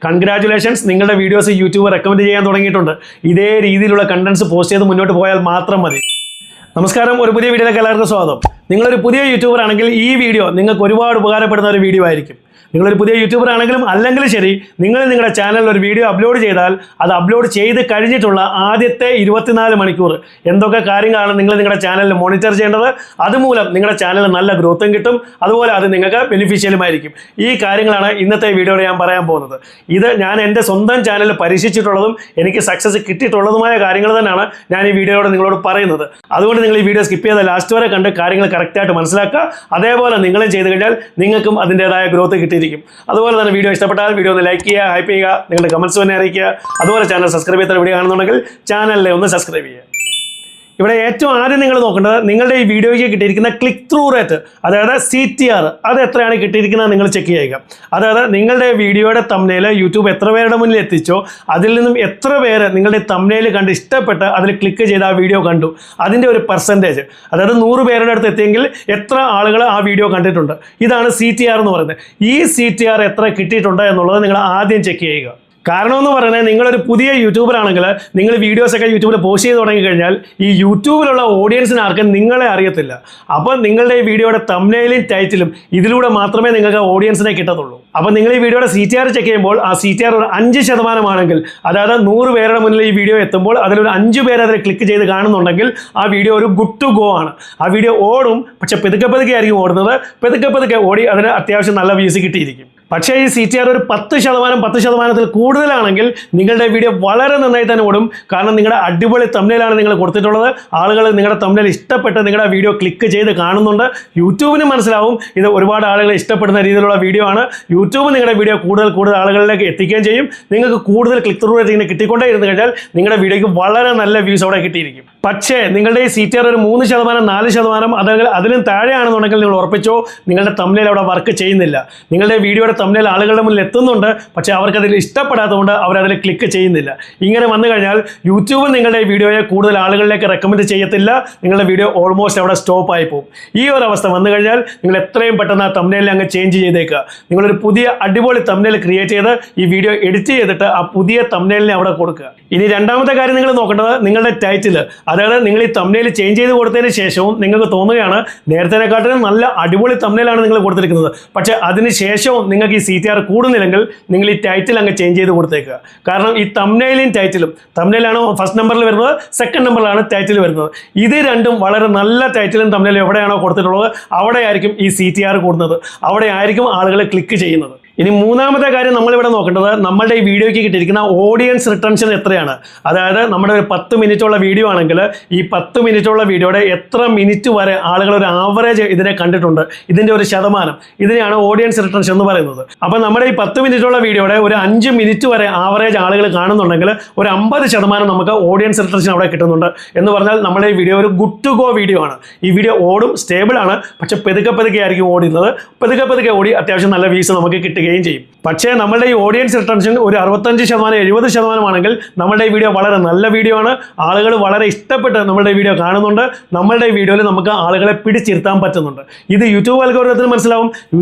Congratulations, നിങ്ങളുടെ videos YouTube recommend ചെയ്യാൻ തുടങ്ങിയിട്ടുണ്ട്. ഇതേ രീതിയിലുള്ള കണ്ടന്റ്സ് പോസ്റ്റ് ചെയ്ത് മുന്നോട്ട് പോയാൽ മാത്രം മതി. നമസ്കാരം, ഒരു പുതിയ വീഡിയോയിലേക്ക് എല്ലാവർക്കും സ്വാഗതം. നിങ്ങളൊരു പുതിയ യൂട്യൂബർ ആണെങ്കിൽ ഈ വീഡിയോ നിങ്ങൾക്ക് ഒരുപാട് ഉപകാരപ്പെടുന്ന ഒരു വീഡിയോ ആയിരിക്കും. നിങ്ങളൊരു പുതിയ യൂട്യൂബർ ആണെങ്കിലും അല്ലെങ്കിലും ശരി, നിങ്ങൾ നിങ്ങളുടെ ചാനലിൽ ഒരു വീഡിയോ അപ്ലോഡ് ചെയ്താൽ അത് അപ്ലോഡ് ചെയ്ത് കഴിഞ്ഞിട്ടുള്ള ആദ്യത്തെ 24 മണിക്കൂർ എന്തൊക്കെ കാര്യങ്ങളാണ് നിങ്ങൾ നിങ്ങളുടെ ചാനലിൽ മോണിറ്റർ ചെയ്യേണ്ടത്, അതുമൂലം നിങ്ങളുടെ ചാനലിൽ നല്ല ഗ്രോത്തും കിട്ടും, അതുപോലെ അത് നിങ്ങൾക്ക് ബെനിഫിഷ്യലുമായിരിക്കും. ഈ കാര്യങ്ങളാണ് ഇന്നത്തെ വീഡിയോയിൽ ഞാൻ പറയാൻ പോകുന്നത്. ഇത് ഞാൻ എൻ്റെ സ്വന്തം ചാനലിൽ പരീക്ഷിച്ചിട്ടുള്ളതും എനിക്ക് സക്സസ് കിട്ടിയിട്ടുള്ളതുമായ കാര്യങ്ങൾ തന്നെയാണ് ഞാൻ ഈ വീഡിയോയോട് നിങ്ങളോട് പറയുന്നത്. അതുകൊണ്ട് നിങ്ങൾ ഈ വീഡിയോ സ്കിപ്പ് ചെയ്ത് ലാസ്റ്റ് വരെ കണ്ട് കാര്യങ്ങൾ കറക്റ്റായിട്ട് മനസ്സിലാക്കുക. അതേപോലെ നിങ്ങളും ചെയ്ത് കഴിഞ്ഞാൽ നിങ്ങൾക്കും അതിൻ്റേതായ ഗ്രോത്ത് കിട്ടിയിരിക്കും. അതുപോലെ തന്നെ വീഡിയോ ഇഷ്ടപ്പെട്ടാൽ വീഡിയോ ഒന്ന് ലൈക്ക് ചെയ്യുക, ഹൈപ്പ് ചെയ്യുക, നിങ്ങളുടെ കമൻസ് തന്നെ അറിയിക്കുക. അതുപോലെ ചാനൽ സബ്സ്ക്രൈബ് ചെയ്ത വീഡിയോ കാണുന്നുണ്ടെങ്കിൽ ചാനലിനെ ഒന്ന് സബ്സ്ക്രൈബ് ചെയ്യുക. ഇവിടെ ഏറ്റവും ആദ്യം നിങ്ങൾ നോക്കേണ്ടത് നിങ്ങളുടെ ഈ വീഡിയോയ്ക്ക് കിട്ടിയിരിക്കുന്ന ക്ലിക്ക് ത്രൂ റേറ്റ്, അതായത് CTR, അത് എത്രയാണ് കിട്ടിയിരിക്കുന്നത് നിങ്ങൾ ചെക്ക് ചെയ്യുക. അതായത് നിങ്ങളുടെ വീഡിയോയുടെ തംബ്നെയിൽ യൂട്യൂബ് എത്ര പേരുടെ മുന്നിൽ എത്തിച്ചോ അതിൽ നിന്നും എത്ര പേര് നിങ്ങളുടെ തംബ്നെയിൽ കണ്ട് ഇഷ്ടപ്പെട്ട് അതിൽ ക്ലിക്ക് ചെയ്ത് ആ വീഡിയോ കണ്ടു, അതിൻ്റെ ഒരു പെർസെൻറ്റേജ്, അതായത് 100 പേരുടെ അടുത്ത് എത്തിയെങ്കിൽ എത്ര ആളുകൾ ആ വീഡിയോ കണ്ടിട്ടുണ്ട്, ഇതാണ് CTR എന്ന് പറയുന്നത്. ഈ CTR എത്ര കിട്ടിയിട്ടുണ്ട് എന്നുള്ളത് നിങ്ങൾ ആദ്യം ചെക്ക് ചെയ്യുക. കാരണം എന്ന് പറയുന്നത്, നിങ്ങളൊരു പുതിയ യൂട്യൂബർ ആണെങ്കിൽ നിങ്ങൾ വീഡിയോസൊക്കെ യൂട്യൂബിൽ പോസ്റ്റ് ചെയ്ത് തുടങ്ങിക്കഴിഞ്ഞാൽ ഈ യൂട്യൂബിലുള്ള ഓഡിയൻസിന് ആർക്കും നിങ്ങളെ അറിയത്തില്ല. അപ്പോൾ നിങ്ങളുടെ ഈ വീഡിയോയുടെ തംബ്നെയിലും ടൈറ്റിലും ഇതിലൂടെ മാത്രമേ നിങ്ങൾക്ക് ഓഡിയൻസിനെ കിട്ടത്തുള്ളൂ. അപ്പോൾ നിങ്ങൾ ഈ വീഡിയോയുടെ CTR ചെക്ക് ചെയ്യുമ്പോൾ ആ CTR ഒരു 5% ആണെങ്കിൽ, അതായത് 100 പേരുടെ മുന്നിൽ ഈ വീഡിയോ എത്തുമ്പോൾ അതിലൊരു 5 പേര് അതിൽ ക്ലിക്ക് ചെയ്ത് കാണുന്നുണ്ടെങ്കിൽ ആ വീഡിയോ ഒരു ഗുഡ് ടു ഗോ ആണ്. ആ വീഡിയോ ഓടും, പക്ഷെ പതുക്കെ ആയിരിക്കും ഓടുന്നത്. പതുക്കെ ഓടി അതിന് അത്യാവശ്യം നല്ല വ്യൂസ് കിട്ടിയിരിക്കും. പക്ഷേ ഈ CTR ഒരു 10% കൂടുതലാണെങ്കിൽ നിങ്ങളുടെ വീഡിയോ വളരെ നന്നായി തന്നെ ഓടും. കാരണം നിങ്ങളുടെ അടിപൊളി തംബ്നെയിലാണ് നിങ്ങൾ കൊടുത്തിട്ടുള്ളത്. ആളുകൾ നിങ്ങളുടെ തംബ്നെയിൽ ഇഷ്ടപ്പെട്ട് നിങ്ങളുടെ വീഡിയോ ക്ലിക്ക് ചെയ്ത് കാണുന്നുണ്ട്. യൂട്യൂബിന് മനസ്സിലാവും ഇത് ഒരുപാട് ആളുകൾ ഇഷ്ടപ്പെടുന്ന രീതിയിലുള്ള വീഡിയോ ആണ്. യൂട്യൂബ് നിങ്ങളുടെ വീഡിയോ കൂടുതൽ ആളുകളിലേക്ക് എത്തിക്കുകയും ചെയ്യും. നിങ്ങൾക്ക് കൂടുതൽ ക്ലിക്ക് ത്രൂ റേറ്റ് ഇങ്ങനെ കിട്ടിക്കൊണ്ടേ ഇരുന്ന് കഴിഞ്ഞാൽ നിങ്ങളുടെ വീഡിയോയ്ക്ക് വളരെ നല്ല വ്യൂസ് അവിടെ കിട്ടിയിരിക്കും. പക്ഷേ നിങ്ങളുടെ ഈ CTR ഒരു 3%, 4%, അല്ലെങ്കിൽ അതിലും താഴെയാണെന്നുണ്ടെങ്കിൽ നിങ്ങൾ ഉറപ്പിച്ചോ നിങ്ങളുടെ തംബ്നെയിൽ അവിടെ വർക്ക് ചെയ്യുന്നില്ല. നിങ്ങളുടെ വീഡിയോയുടെ തംബ്നെയിൽ ആളുകളുടെ മുന്നിൽ എത്തുന്നുണ്ട്, പക്ഷേ അവർക്കതിൽ ഇഷ്ടപ്പെടാത്തതുകൊണ്ട് അവരതിൽ ക്ലിക്ക് ചെയ്യുന്നില്ല. ഇങ്ങനെ വന്നു കഴിഞ്ഞാൽ യൂട്യൂബ് നിങ്ങളുടെ വീഡിയോയെ കൂടുതൽ ആളുകളിലേക്ക് റെക്കമെൻഡ് ചെയ്യത്തില്ല. നിങ്ങളുടെ വീഡിയോ ഓൾമോസ്റ്റ് അവിടെ സ്റ്റോപ്പ് ആയി പോകും. ഈ ഒരു അവസ്ഥ വന്നു കഴിഞ്ഞാൽ നിങ്ങൾ എത്രയും പെട്ടെന്ന് ആ തംബ്നെയിൽ അങ്ങ് ചേഞ്ച് ചെയ്തേക്കുക. നിങ്ങളൊരു പുതിയ അടിപൊളി തംബ്നെയിൽ ക്രിയേറ്റ് ചെയ്ത് ഈ വീഡിയോ എഡിറ്റ് ചെയ്തിട്ട് ആ പുതിയ തംബ്നെയിലിനെ അവിടെ കൊടുക്കുക. ഇനി രണ്ടാമത്തെ കാര്യം നിങ്ങൾ നോക്കേണ്ടത് നിങ്ങളുടെ ടൈറ്റിൽ, അതായത് നിങ്ങൾ ഈ തംബ്നെയിൽ ചേഞ്ച് ചെയ്ത് കൊടുത്തതിന് ശേഷവും നിങ്ങൾക്ക് തോന്നുകയാണ് നേരത്തേനെക്കാട്ടിലും നല്ല അടിപൊളി തംബ്നെയിലാണ് നിങ്ങൾ കൊടുത്തിരിക്കുന്നത്, പക്ഷേ അതിന് ശേഷവും നിങ്ങൾക്ക് ഈ CTR കൂടുന്നില്ലെങ്കിൽ നിങ്ങൾ ഈ ടൈറ്റിൽ അങ്ങ് ചേഞ്ച് ചെയ്ത് കൊടുത്തേക്കുക. കാരണം ഈ തംബ്നെയിലും ടൈറ്റിലും, തംബ്നെയിലാണ് ഫസ്റ്റ് നമ്പറിൽ വരുന്നത്, സെക്കൻഡ് നമ്പറിലാണ് ടൈറ്റിൽ വരുന്നത്. ഇത് രണ്ടും വളരെ നല്ല ടൈറ്റിലും തംബ്നെയിലും എവിടെയാണോ കൊടുത്തിട്ടുള്ളത് അവിടെയായിരിക്കും ഈ CTR കൂടുന്നത്, അവിടെ ആയിരിക്കും ആളുകൾ ക്ലിക്ക് ചെയ്യുന്നത്. ഇനി മൂന്നാമത്തെ കാര്യം നമ്മളിവിടെ നോക്കേണ്ടത് നമ്മളുടെ ഈ വീഡിയോയ്ക്ക് കിട്ടിയിരിക്കുന്ന ഓഡിയൻസ് റിട്ടൻഷൻ എത്രയാണ്. അതായത് നമ്മുടെ ഒരു 10 മിനിറ്റുള്ള വീഡിയോ ആണെങ്കിൽ ഈ 10 മിനിറ്റുള്ള വീഡിയോയുടെ എത്ര മിനിറ്റ് വരെ ആളുകൾ ഒരു ആവറേജ് ഇതിനെ കണ്ടിട്ടുണ്ട്, ഇതിൻ്റെ ഒരു ശതമാനം, ഇതിനെയാണ് ഓഡിയൻസ് റിട്ടൻഷൻ എന്ന് പറയുന്നത്. അപ്പോൾ നമ്മുടെ ഈ 10 മിനിറ്റുള്ള വീഡിയോയുടെ ഒരു 5 മിനിറ്റ് വരെ ആവറേജ് ആളുകൾ കാണുന്നുണ്ടെങ്കിൽ ഒരു 50% നമുക്ക് ഓഡിയൻസ് റിട്ടൻഷൻ അവിടെ കിട്ടുന്നുണ്ട്. എന്ന് പറഞ്ഞാൽ നമ്മുടെ ഈ വീഡിയോ ഒരു ഗുഡ് ടു ഗോ വീഡിയോ ആണ്. ഈ വീഡിയോ ഓടും, സ്റ്റേബിൾ ആണ്, പക്ഷെ പതുക്കെ ആയിരിക്കും ഓടുന്നത്. പതുക്കെ ഓടി അത്യാവശ്യം നല്ല വ്യൂസ് നമുക്ക് കിട്ടുകയും ചെയ്യും. പക്ഷേ നമ്മളുടെ ഈ ഓഡിയൻസ് റിട്ടൻഷൻ ഒരു 65%, 70% ആണെങ്കിൽ നമ്മളുടെ ഈ വീഡിയോ വളരെ നല്ല വീഡിയോ ആണ്. ആളുകൾ വളരെ ഇഷ്ടപ്പെട്ട് നമ്മളുടെ വീഡിയോ കാണുന്നുണ്ട്. നമ്മളുടെ വീഡിയോയിൽ നമുക്ക് ആളുകളെ പിടിച്ചിരുത്താൻ പറ്റുന്നുണ്ട്. ഇത് യൂട്യൂബ് അൽഗോരിതത്തിന്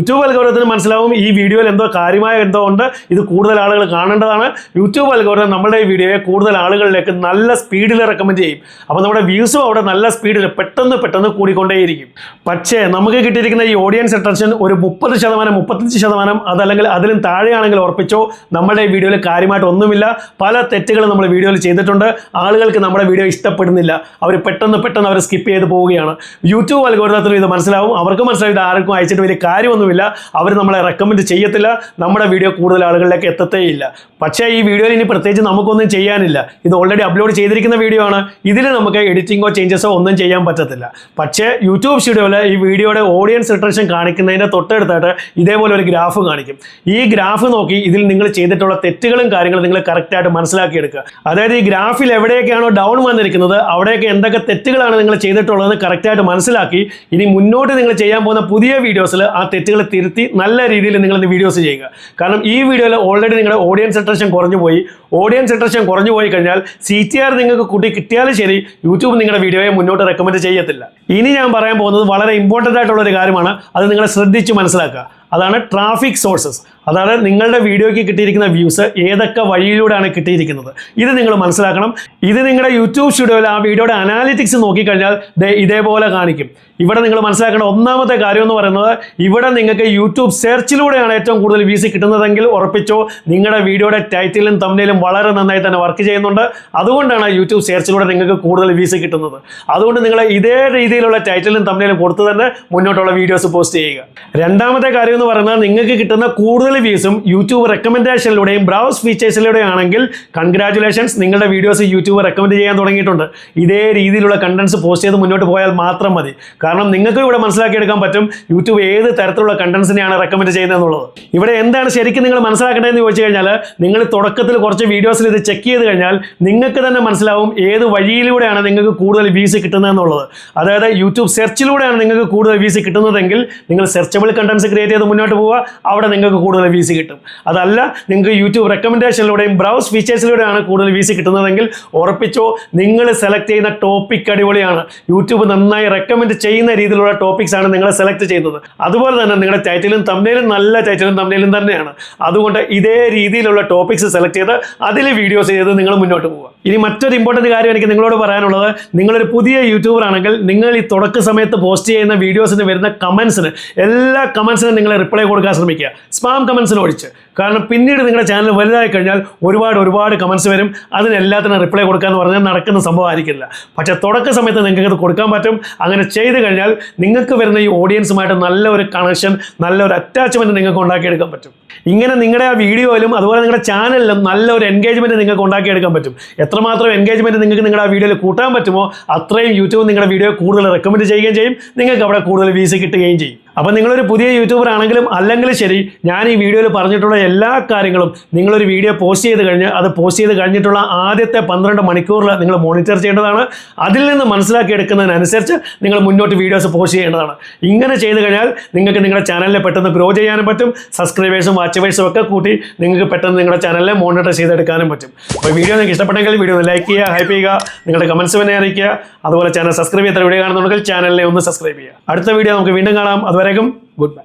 മനസ്സിലാവും. ഈ വീഡിയോയിൽ കാര്യമായ എന്തോ ഉണ്ട്, ഇത് കൂടുതൽ ആളുകൾ കാണേണ്ടതാണ്. യൂട്യൂബ് അൽഗോരിതം നമ്മളുടെ ഈ വീഡിയോയെ കൂടുതൽ ആളുകളിലേക്ക് നല്ല സ്പീഡിൽ റെക്കമെൻഡ് ചെയ്യും. അപ്പോൾ നമ്മുടെ വ്യൂസും അവിടെ നല്ല സ്പീഡിൽ പെട്ടെന്ന് കൂടിക്കൊണ്ടേയിരിക്കും. പക്ഷേ നമുക്ക് കിട്ടിയിരിക്കുന്ന ഈ ഓഡിയൻസ് റിട്ടൻഷൻ ഒരു 30%, 35%, അതല്ലെങ്കിൽ അതിലും താഴെയാണെങ്കിൽ ഉറപ്പിച്ചോ നമ്മുടെ ഈ വീഡിയോയിൽ കാര്യമായിട്ട് ഒന്നുമില്ല. പല തെറ്റുകളും നമ്മൾ വീഡിയോയിൽ ചെയ്തിട്ടുണ്ട്. ആളുകൾക്ക് നമ്മുടെ വീഡിയോ ഇഷ്ടപ്പെടുന്നില്ല, അവർ പെട്ടെന്ന് അവർ സ്കിപ്പ് ചെയ്ത് പോവുകയാണ്. യൂട്യൂബ് അൽഗോരിതത്തിന് ഇത് മനസ്സിലാവും. അവർക്ക് മനസ്സിലാവും ഇത് ആർക്കും അയച്ചിട്ട് വലിയ കാര്യമൊന്നുമില്ല, അവർ നമ്മളെ റെക്കമെൻഡ് ചെയ്യത്തില്ല, നമ്മുടെ വീഡിയോ കൂടുതൽ ആളുകളിലേക്ക് എത്തത്തേയില്ല. പക്ഷേ ഈ വീഡിയോയിൽ ഇനി പ്രത്യേകിച്ച് നമുക്കൊന്നും ചെയ്യാനില്ല. ഇത് ഓൾറെഡി അപ്ലോഡ് ചെയ്തിരിക്കുന്ന വീഡിയോ ആണ്. ഇതിൽ നമുക്ക് എഡിറ്റിങ്ങോ ചേഞ്ചസോ ഒന്നും ചെയ്യാൻ പറ്റത്തില്ല. പക്ഷേ യൂട്യൂബ് സ്റ്റുഡിയോയിൽ ഈ വീഡിയോയുടെ ഓഡിയൻസ് റിട്ടൻഷൻ കാണിക്കുന്നതിൻ്റെ തൊട്ടടുത്തായിട്ട് ഇതേപോലെ ഒരു ഗ്രാഫ് കാണിക്കും. ഈ ഗ്രാഫ് നോക്കി ഇതിൽ നിങ്ങൾ ചെയ്തിട്ടുള്ള തെറ്റുകളും കാര്യങ്ങളും നിങ്ങൾ കറക്റ്റായിട്ട് മനസ്സിലാക്കിയെടുക്കുക. അതായത് ഈ ഗ്രാഫിൽ എവിടെയൊക്കെയാണോ ഡൗൺ വന്നിരിക്കുന്നത് അവിടെയൊക്കെ എന്തൊക്കെ തെറ്റുകളാണ് നിങ്ങൾ ചെയ്തിട്ടുള്ളതെന്ന് കറക്റ്റായിട്ട് മനസ്സിലാക്കി ഇനി മുന്നോട്ട് നിങ്ങൾ ചെയ്യാൻ പോകുന്ന പുതിയ വീഡിയോസിൽ ആ തെറ്റുകൾ തിരുത്തി നല്ല രീതിയിൽ നിങ്ങൾ വീഡിയോസ് ചെയ്യുക. കാരണം ഈ വീഡിയോയിൽ ഓൾറെഡി നിങ്ങളുടെ ഓഡിയൻസ് റിട്ടൻഷൻ കുറഞ്ഞു പോയി കഴിഞ്ഞാൽ CTR നിങ്ങൾക്ക് കൂട്ടി കിട്ടിയാലും ശരി യൂട്യൂബ് നിങ്ങളുടെ വീഡിയോയെ മുന്നോട്ട് റെക്കമെൻഡ് ചെയ്യത്തില്ല. ഇനി ഞാൻ പറയാൻ പോകുന്നത് വളരെ ഇമ്പോർട്ടൻ്റ് ആയിട്ടുള്ള ഒരു കാര്യമാണ്. അത് നിങ്ങൾ ശ്രദ്ധിച്ച് മനസ്സിലാക്കുക. അതാണ് ട്രാഫിക് സോഴ്സസ്. അതായത് നിങ്ങളുടെ വീഡിയോയ്ക്ക് കിട്ടിയിരിക്കുന്ന വ്യൂസ് ഏതൊക്കെ വഴിയിലൂടെയാണ് കിട്ടിയിരിക്കുന്നത് ഇത് നിങ്ങൾ മനസ്സിലാക്കണം. ഇത് നിങ്ങളുടെ യൂട്യൂബ് സ്റ്റുഡിയോയിൽ ആ വീഡിയോയുടെ അനാലിറ്റിക്സ് നോക്കിക്കഴിഞ്ഞാൽ ഇതേപോലെ കാണിക്കും. ഇവിടെ നിങ്ങൾ മനസ്സിലാക്കേണ്ട ഒന്നാമത്തെ കാര്യം എന്ന് പറയുന്നത്, ഇവിടെ നിങ്ങൾക്ക് യൂട്യൂബ് സെർച്ചിലൂടെയാണ് ഏറ്റവും കൂടുതൽ വ്യൂസ് കിട്ടുന്നതെങ്കിൽ ഉറപ്പിച്ചോ നിങ്ങളുടെ വീഡിയോയുടെ ടൈറ്റിലും തംബ്നെയിലും വളരെ നന്നായി തന്നെ വർക്ക് ചെയ്യുന്നുണ്ട്. അതുകൊണ്ടാണ് യൂട്യൂബ് സെർച്ചിലൂടെ നിങ്ങൾക്ക് കൂടുതൽ വ്യൂസ് കിട്ടുന്നത്. അതുകൊണ്ട് നിങ്ങൾ ഇതേ രീതിയിലുള്ള ടൈറ്റിലും തംബ്നെയിലും കൊടുത്ത് തന്നെ മുന്നോട്ടുള്ള വീഡിയോസ് പോസ്റ്റ് ചെയ്യുക. രണ്ടാമത്തെ കാര്യം എന്ന് പറയുന്നത്, നിങ്ങൾക്ക് കിട്ടുന്ന കൂടുതൽ വ്യൂസും യൂട്യൂബ് റെക്കമെൻഡേഷനിലൂടെയും ബ്രൗസ് ഫീച്ചേഴ്സിലൂടെയും ആണെങ്കിൽ കൺഗ്രാറ്റുലേഷൻസ്, നിങ്ങളുടെ വീഡിയോസ് യൂട്യൂബ് റെക്കമെൻഡ് ചെയ്യാൻ തുടങ്ങിയിട്ടുണ്ട്. ഇതേ രീതിയിലുള്ള കണ്ടന്റ്സ് പോസ്റ്റ് ചെയ്ത് മുന്നോട്ട് പോയാൽ മാത്രം മതി. കാരണം നിങ്ങൾക്ക് ഇവിടെ മനസ്സിലാക്കിയെടുക്കാൻ പറ്റും യൂട്യൂബ് ഏത് തരത്തിലുള്ള കണ്ടന്റ്സിനെയാണ് റെക്കമെൻഡ് ചെയ്യുന്നതെന്നുള്ളത്. ഇവിടെ എന്താണ് ശരിക്കും നിങ്ങൾ മനസ്സിലാക്കേണ്ടതെന്ന് ചോദിച്ചു കഴിഞ്ഞാൽ, നിങ്ങൾ തുടക്കത്തിൽ കുറച്ച് വീഡിയോസിൽ ഇത് ചെക്ക് ചെയ്ത് കഴിഞ്ഞാൽ നിങ്ങൾക്ക് തന്നെ മനസ്സിലാവും ഏത് വഴിയിലൂടെയാണ് നിങ്ങൾക്ക് കൂടുതൽ വ്യൂസ് കിട്ടുന്നതെന്നുള്ളത്. അതായത് യൂട്യൂബ് സെർച്ചിലൂടെയാണ് നിങ്ങൾക്ക് കൂടുതൽ വ്യൂസ് കിട്ടുന്നതെങ്കിൽ നിങ്ങൾ സെർച്ചബിൾ കണ്ടന്റ്സ് ക്രിയേറ്റ് ചെയ്ത് മുന്നോട്ട് പോവുക, അവിടെ നിങ്ങൾക്ക് കൂടുതൽ വ്യൂസ് കിട്ടും. അതല്ല നിങ്ങൾക്ക് യൂട്യൂബ് റെക്കമെൻഡേഷനിലൂടെയും ബ്രൗസ് ഫീച്ചേഴ്സിലൂടെയാണ് കൂടുതൽ വ്യൂസ് കിട്ടുന്നതെങ്കിൽ ഉറപ്പിച്ചോ നിങ്ങൾ സെലക്ട് ചെയ്യുന്ന ടോപ്പിക് അടിപൊളിയാണ്. യൂട്യൂബ് നന്നായി റെക്കമെൻഡ് ചെയ്യുന്ന രീതിയിലുള്ള ടോപ്പിക്സ് ആണ് നിങ്ങൾ സെലക്ട് ചെയ്യുന്നത്. അതുപോലെ തന്നെ നിങ്ങളുടെ ടൈറ്റിലും തംബ്നെയിലും നല്ല ടൈറ്റിലും തംബ്നെയിലും തന്നെയാണ്. അതുകൊണ്ട് ഇതേ രീതിയിലുള്ള ടോപ്പിക്സ് സെലക്ട് ചെയ്ത് അതിൽ വീഡിയോസ് ചെയ്ത് നിങ്ങൾ മുന്നോട്ട് പോവുക. ഇനി മറ്റൊരു ഇമ്പോർട്ടൻറ്റ് കാര്യം എനിക്ക് നിങ്ങളോട് പറയാനുള്ളത്, നിങ്ങളൊരു പുതിയ യൂട്യൂബർ ആണെങ്കിൽ നിങ്ങൾ ഈ തുടക്ക സമയത്ത് പോസ്റ്റ് ചെയ്യുന്ന വീഡിയോസിന് വരുന്ന കമൻസിന് എല്ലാ കമൻസിനും നിങ്ങൾ റിപ്ലൈ കൊടുക്കാൻ ശ്രമിക്കുക, സ്പാം കമൻസിന് ഒഴിച്ച്. കാരണം പിന്നീട് നിങ്ങളുടെ ചാനൽ വലുതായി കഴിഞ്ഞാൽ ഒരുപാട് കമൻസ് വരും. അതിനെല്ലാത്തിനും റിപ്ലൈ കൊടുക്കുക എന്ന് പറഞ്ഞാൽ നടക്കുന്ന സംഭവമായിരിക്കില്ല. പക്ഷേ തുടക്ക സമയത്ത് നിങ്ങൾക്ക് അത് കൊടുക്കാൻ പറ്റും. അങ്ങനെ ചെയ്ത് കഴിഞ്ഞാൽ നിങ്ങൾക്ക് വരുന്ന ഈ ഓഡിയൻസുമായിട്ട് നല്ലൊരു കണക്ഷൻ, നല്ലൊരു അറ്റാച്ച്മെൻറ്റ് നിങ്ങൾക്ക് ഉണ്ടാക്കിയെടുക്കാൻ പറ്റും. ഇങ്ങനെ നിങ്ങളുടെ ആ വീഡിയോയിലും അതുപോലെ നിങ്ങളുടെ ചാനലിലും നല്ലൊരു എൻഗേജ്മെൻറ്റ് നിങ്ങൾക്ക് ഉണ്ടാക്കിയെടുക്കാൻ പറ്റും. എത്രമാത്രം എൻഗേജ്മെൻറ്റ് നിങ്ങൾക്ക് നിങ്ങളുടെ ആ വീഡിയോയിൽ കൂട്ടാൻ പറ്റുമോ അത്രയും യൂട്യൂബ് നിങ്ങളുടെ വീഡിയോ കൂടുതൽ റെക്കമെൻഡ് ചെയ്യുകയും ചെയ്യും, നിങ്ങൾക്ക് അവിടെ കൂടുതൽ വ്യൂസ് കിട്ടുകയും ചെയ്യും. അപ്പോൾ നിങ്ങളൊരു പുതിയ യൂട്യൂബർ ആണെങ്കിലും അല്ലെങ്കിലും ശരി, ഞാൻ ഈ വീഡിയോയിൽ പറഞ്ഞിട്ടുള്ള എല്ലാ കാര്യങ്ങളും നിങ്ങളൊരു വീഡിയോ പോസ്റ്റ് ചെയ്ത് കഴിഞ്ഞ് അത് പോസ്റ്റ് ചെയ്ത് കഴിഞ്ഞിട്ടുള്ള ആദ്യത്തെ 12 മണിക്കൂറിൽ നിങ്ങൾ മോണിറ്റർ ചെയ്യേണ്ടതാണ്. അതിൽ നിന്ന് മനസ്സിലാക്കിയെടുക്കുന്നതിനനുസരിച്ച് നിങ്ങൾ മുന്നോട്ട് വീഡിയോസ് പോസ്റ്റ് ചെയ്യേണ്ടതാണ്. ഇങ്ങനെ ചെയ്ത് കഴിഞ്ഞാൽ നിങ്ങൾക്ക് നിങ്ങളുടെ ചാനലിനെ പെട്ടെന്ന് ഗ്രോ ചെയ്യാനും പറ്റും. സബ്സ്ക്രൈബേഴ്സും വാച്ചവേഴ്സും ഒക്കെ കൂട്ടി നിങ്ങൾക്ക് പെട്ടെന്ന് നിങ്ങളുടെ ചാനലിനെ മോണിറ്റർ ചെയ്തെടുക്കാനും പറ്റും. അപ്പോൾ വീഡിയോ നിങ്ങൾക്ക് ഇഷ്ടപ്പെട്ടെങ്കിൽ വീഡിയോ ഒന്ന് ലൈക്ക് ചെയ്യുക, ഹൈപ്പ് ചെയ്യുക, നിങ്ങളുടെ കമൻസ് തന്നെ അറിയിക്കുക. അതുപോലെ ചാനൽ സബ്സ്ക്രൈബ് ചെയ്യാത്ത വീഡിയോ കാണുന്നുണ്ടെങ്കിൽ ചാനലിനെ ഒന്ന് സബ്സ്ക്രൈബ് ചെയ്യുക. അടുത്ത വീഡിയോ നമുക്ക് വീണ്ടും കാണാം. അതുവരേക്കും ഗുഡ് ബൈ.